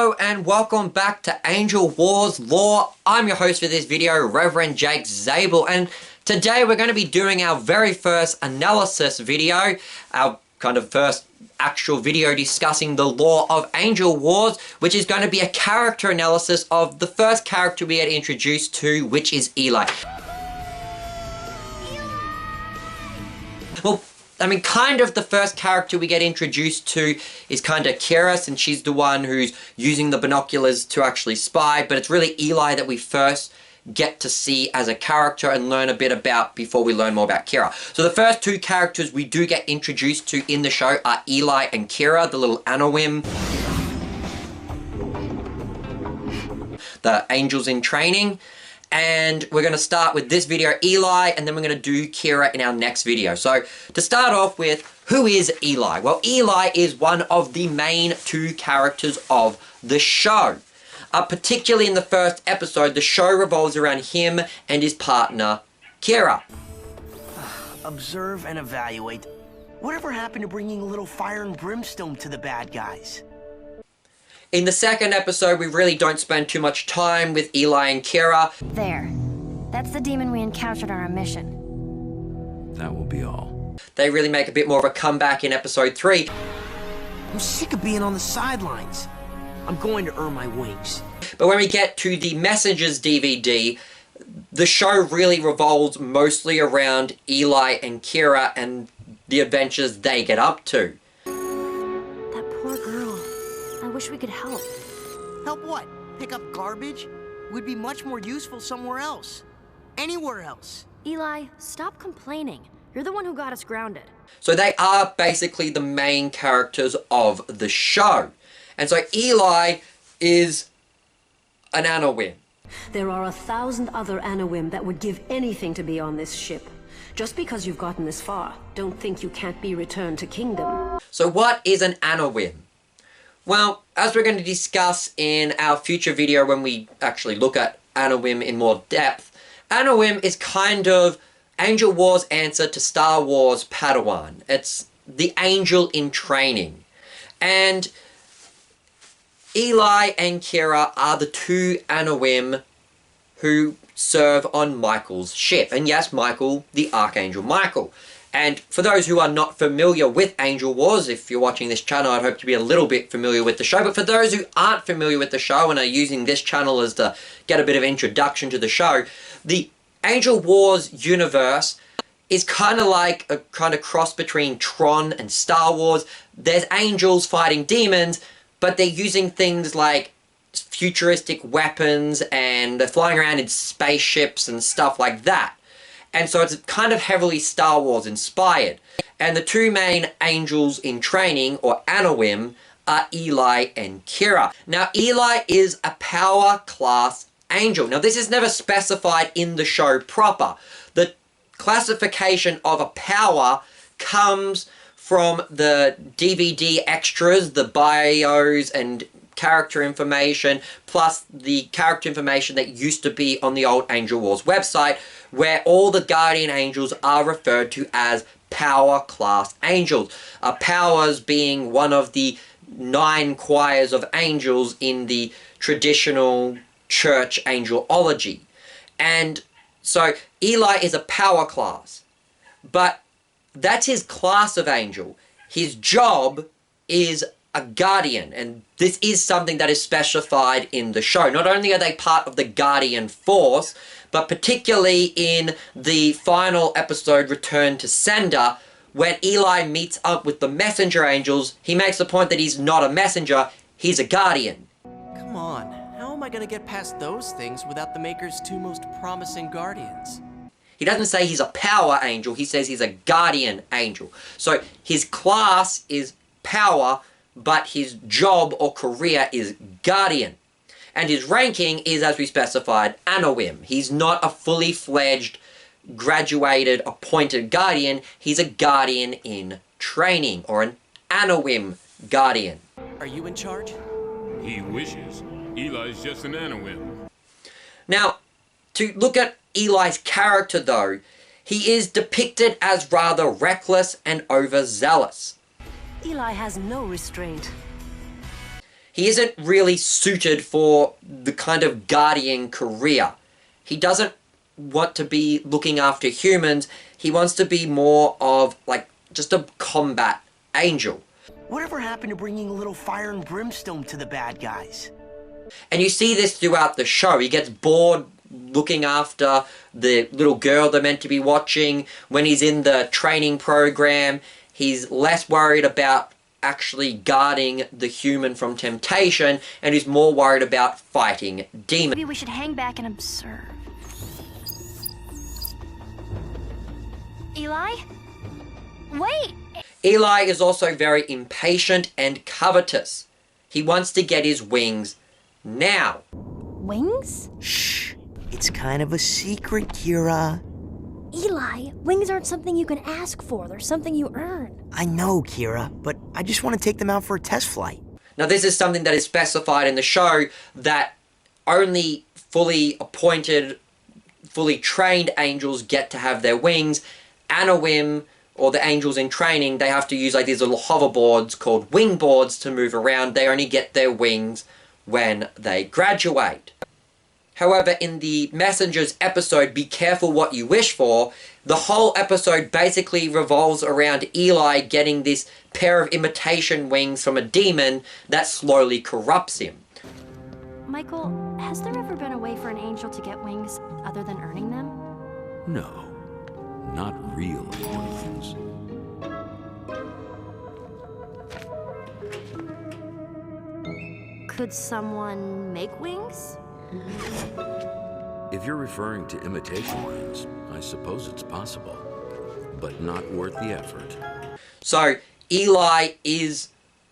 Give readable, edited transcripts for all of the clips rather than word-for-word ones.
Hello and welcome back to Angel Wars Lore. I'm your host for this video, Reverend Jake Zabel, and today we're going to be doing our very first analysis video, our kind of first actual video discussing the lore of Angel Wars, which is going to be a character analysis of the first character we get introduced to, which is Eli. Well, I mean, kind of the first character we get introduced to is kind of Kira, and she's the one who's using the binoculars to actually spy, but it's really Eli that we first get to see as a character and learn a bit about before we learn more about Kira. So the first two characters we do get introduced to in the show are Eli and Kira, the little Anawim, the angels in training. And we're going to start with this video, Eli, and then we're going to do Kira in our next video. So, to start off with, who is Eli? Well, Eli is one of the main two characters of the show. Particularly in the first episode, the show revolves around him and his partner, Kira. Observe and evaluate. Whatever happened to bringing a little fire and brimstone to the bad guys? In the second episode, we really don't spend too much time with Eli and Kira. There. That's the demon we encountered on our mission. That will be all. They really make a bit more of a comeback in episode 3. I'm sick of being on the sidelines. I'm going to earn my wings. But when we get to the Messengers DVD, the show really revolves mostly around Eli and Kira and the adventures they get up to. That poor girl. I wish we could help. Help what? Pick up garbage? We'd be much more useful somewhere else. Anywhere else. Eli, stop complaining. You're the one who got us grounded. So they are basically the main characters of the show. And so Eli is an Anowim. There are 1,000 other Anowim that would give anything to be on this ship. Just because you've gotten this far, don't think you can't be returned to Kingdom. So what is an Anowim? Well, as we're going to discuss in our future video when we actually look at Anawim in more depth, Anawim is kind of Angel Wars' answer to Star Wars Padawan. It's the angel in training. And Eli and Kira are the two Anawim who serve on Michael's ship. And yes, Michael, the Archangel Michael. And for those who are not familiar with Angel Wars, if you're watching this channel, I'd hope to be a little bit familiar with the show. But for those who aren't familiar with the show and are using this channel as to get a bit of introduction to the show, the Angel Wars universe is kind of like a kind of cross between Tron and Star Wars. There's angels fighting demons, but they're using things like futuristic weapons and they're flying around in spaceships and stuff like that. And so it's kind of heavily Star Wars inspired. And the two main angels in training, or Anawim, are Eli and Kira. Now, Eli is a power class angel. Now, this is never specified in the show proper. The classification of a power comes from the DVD extras, the bios and character information, plus the character information that used to be on the old Angel Wars website, where all the guardian angels are referred to as power class angels. Powers being one of the 9 choirs of angels in the traditional church angelology. And so Eli is a power class, but that's his class of angel. His job is a guardian, and this is something that is specified in the show. Not only are they part of the Guardian Force, but particularly in the final episode, Return to Sender, when Eli meets up with the messenger angels, he makes the point that he's not a messenger, he's a guardian. Come on, how am I gonna get past those things without the Maker's 2 most promising guardians? He doesn't say he's a power angel, he says he's a guardian angel. So his class is power, but his job or career is guardian. And his ranking is, as we specified, Anawim. He's not a fully fledged, graduated, appointed guardian. He's a guardian in training, or an Anawim guardian. Are you in charge? He wishes. Eli's just an Anowim. Now, to look at Eli's character though, he is depicted as rather reckless and overzealous. Eli has no restraint. he isn't really suited for the kind of guardian career. He doesn't want to be looking after humans. He wants to be more of, like, just a combat angel. Whatever happened to bringing a little fire and brimstone to the bad guys? And you see this throughout the show. He gets bored looking after the little girl they're meant to be watching. When he's in the training program, he's less worried about actually guarding the human from temptation, and he's more worried about fighting demons. Maybe we should hang back and observe. Eli? Wait! Eli is also very impatient and covetous. He wants to get his wings now. Wings? Shh. It's kind of a secret, Kira. Eli, wings aren't something you can ask for. They're something you earn. I know, Kira, but I just want to take them out for a test flight. Now, this is something that is specified in the show, that only fully appointed, fully trained angels get to have their wings. Anawim, or the angels in training, they have to use like these little hoverboards called wing boards to move around. They only get their wings when they graduate. However, in the Messengers episode, Be Careful What You Wish For, the whole episode basically revolves around Eli getting this pair of imitation wings from a demon that slowly corrupts him. Michael, has there ever been a way for an angel to get wings other than earning them? No, not real angel wings. Could someone make wings? If you're referring to imitation wings, I suppose it's possible, but not worth the effort. So, Eli is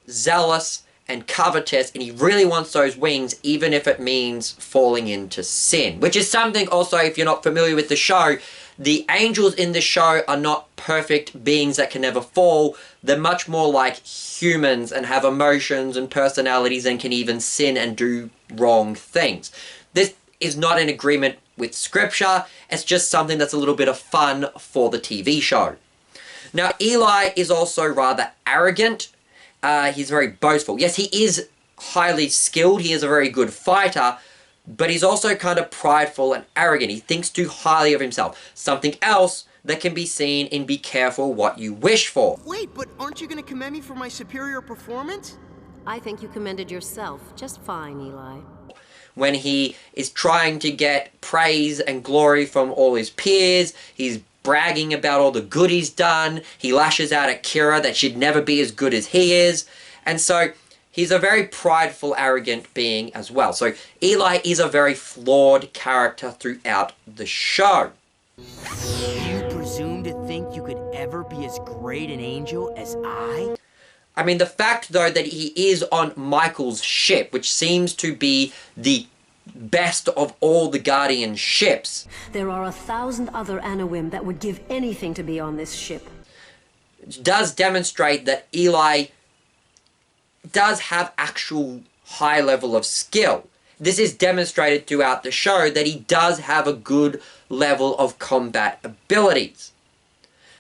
zealous and covetous, and he really wants those wings, even if it means falling into sin. Which is something also, if you're not familiar with the show, the angels in the show are not perfect beings that can never fall. They're much more like humans and have emotions and personalities and can even sin and do wrong things. This is not in agreement with scripture. It's just something that's a little bit of fun for the TV show. Now, Eli is also rather arrogant. He's very boastful. Yes, he is highly skilled. He is a very good fighter. But he's also kind of prideful and arrogant. He thinks too highly of himself. Something else that can be seen in Be Careful What You Wish For. Wait, but aren't you going to commend me for my superior performance? I think you commended yourself just fine, Eli. When he is trying to get praise and glory from all his peers, he's bragging about all the good he's done. He lashes out at Kira that she'd never be as good as he is. And so he's a very prideful, arrogant being as well. So Eli is a very flawed character throughout the show. You presume to think you could ever be as great an angel as I? I mean, the fact, though, that he is on Michael's ship, which seems to be the best of all the Guardian ships. There are 1,000 other Anowim that would give anything to be on this ship. Does demonstrate that Eli does have actual high level of skill. This is demonstrated throughout the show that he does have a good level of combat abilities.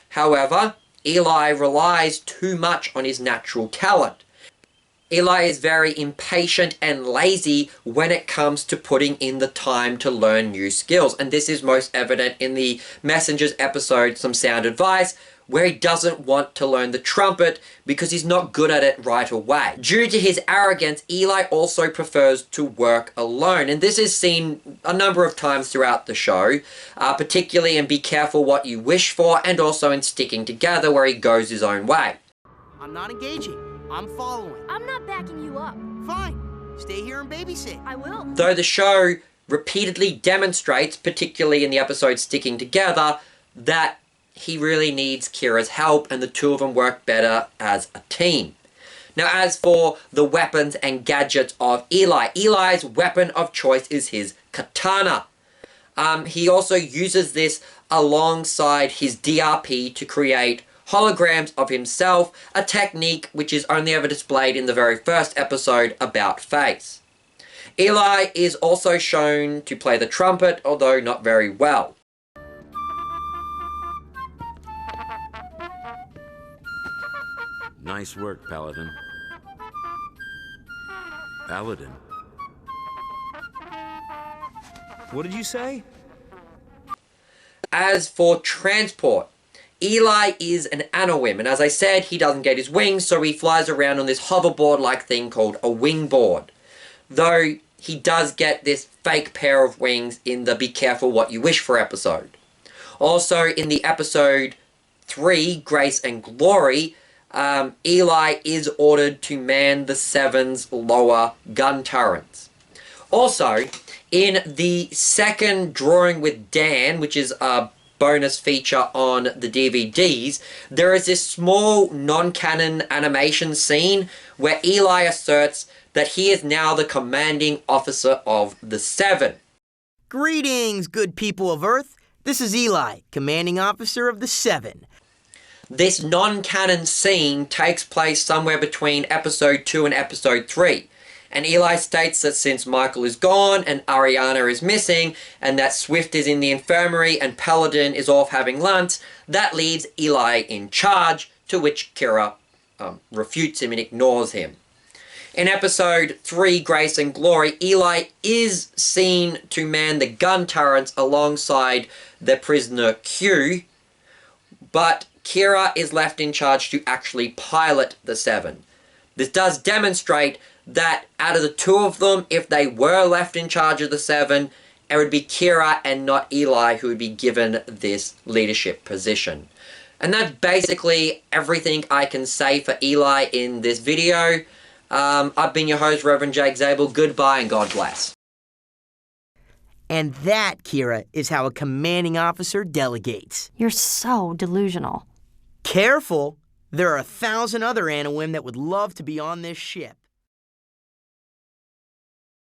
However, Eli relies too much on his natural talent. Eli is very impatient and lazy when it comes to putting in the time to learn new skills, and this is most evident in the Messengers episode, Some Sound Advice, where he doesn't want to learn the trumpet because he's not good at it right away. Due to his arrogance, Eli also prefers to work alone, and this is seen a number of times throughout the show, particularly in Be Careful What You Wish For, and also in Sticking Together, where he goes his own way. I'm not engaging. I'm following. I'm not backing you up. Fine. Stay here and babysit. I will. Though the show repeatedly demonstrates, particularly in the episode Sticking Together, that he really needs Kira's help, and the two of them work better as a team. Now, as for the weapons and gadgets of Eli, Eli's weapon of choice is his katana. He also uses this alongside his DRP to create holograms of himself, a technique which is only ever displayed in the very first episode, About Face. Eli is also shown to play the trumpet, although not very well. Nice work, Paladin. Paladin. What did you say? As for transport, Eli is an Anowim, and as I said, he doesn't get his wings, so he flies around on this hoverboard-like thing called a wingboard. Though he does get this fake pair of wings in the Be Careful What You Wish For episode. Also, in the episode 3, Grace and Glory, Eli is ordered to man the Seven's lower gun turrets. Also, in the second Drawing with Dan, which is a bonus feature on the DVDs, there is this small non-canon animation scene where Eli asserts that he is now the commanding officer of the Seven. Greetings, good people of Earth. This is Eli, commanding officer of the Seven. This non-canon scene takes place somewhere between episode 2 and episode 3. And Eli states that since Michael is gone and Ariana is missing and that Swift is in the infirmary and Paladin is off having lunch, that leaves Eli in charge, to which Kira refutes him and ignores him. In episode 3, Grace and Glory, Eli is seen to man the gun turrets alongside the prisoner Q, but Kira is left in charge to actually pilot the Seven. This does demonstrate that out of the two of them, if they were left in charge of the Seven, it would be Kira and not Eli who would be given this leadership position. And that's basically everything I can say for Eli in this video. I've been your host, Reverend Jake Zabel. Goodbye and God bless. And that, Kira, is how a commanding officer delegates. You're so delusional. Careful! There are 1,000 other Anawim that would love to be on this ship.